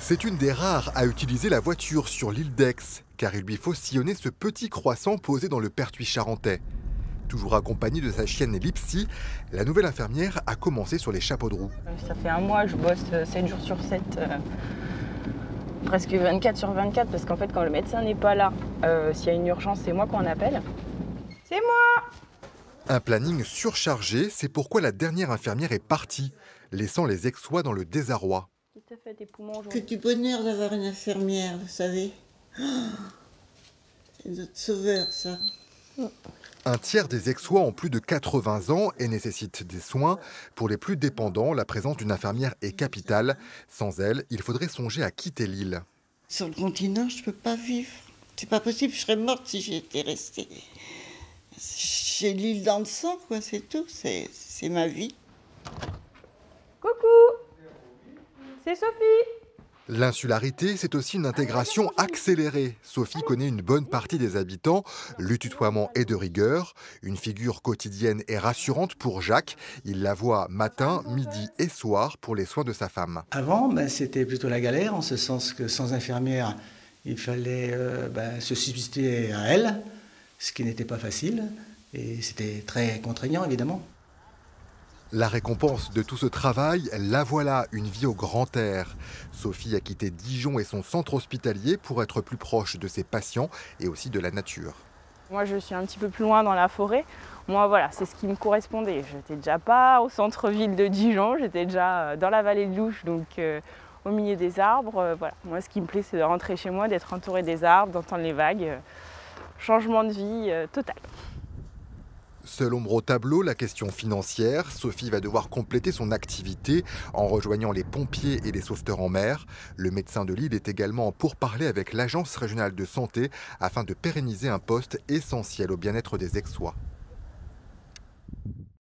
C'est une des rares à utiliser la voiture sur l'île d'Aix, car il lui faut sillonner ce petit croissant posé dans le Pertuis charentais. Toujours accompagnée de sa chienne Lipsy, la nouvelle infirmière a commencé sur les chapeaux de roue. Ça fait un mois, je bosse 7 jours sur 7, presque 24 sur 24, parce qu'en fait, quand le médecin n'est pas là, s'il y a une urgence, c'est moi qu'on appelle. C'est moi! Un planning surchargé, c'est pourquoi la dernière infirmière est partie, laissant les Aixois dans le désarroi. Qui t'a fait tes poumons Que aujourd'hui? du bonheur d'avoir une infirmière, vous savez. C'est notre sauveur, ça. Un tiers des Aixois ont plus de 80 ans et nécessitent des soins. Pour les plus dépendants, la présence d'une infirmière est capitale. Sans elle, il faudrait songer à quitter l'île. Sur le continent, je ne peux pas vivre. C'est pas possible, je serais morte si j'étais restée. J'ai l'île dans le sang, quoi, c'est tout. C'est ma vie. Coucou! C'est Sophie! L'insularité, c'est aussi une intégration accélérée. Sophie connaît une bonne partie des habitants. Le tutoiement est de rigueur. Une figure quotidienne et rassurante pour Jacques. Il la voit matin, midi et soir pour les soins de sa femme. Avant, c'était plutôt la galère, en ce sens que sans infirmière, il fallait se substituer à elle, ce qui n'était pas facile. Et c'était très contraignant, évidemment. La récompense de tout ce travail, la voilà, une vie au grand air. Sophie a quitté Dijon et son centre hospitalier pour être plus proche de ses patients et aussi de la nature. Moi, je suis un petit peu plus loin dans la forêt. Moi, voilà, c'est ce qui me correspondait. Je n'étais déjà pas au centre-ville de Dijon, j'étais déjà dans la vallée de l'Ouche, donc au milieu des arbres. Voilà. Moi, ce qui me plaît, c'est de rentrer chez moi, d'être entouré des arbres, d'entendre les vagues. Changement de vie total. Seule ombre au tableau, la question financière. Sophie va devoir compléter son activité en rejoignant les pompiers et les sauveteurs en mer. Le médecin de l'île est également en pourparlers avec l'Agence régionale de santé afin de pérenniser un poste essentiel au bien-être des Aixois.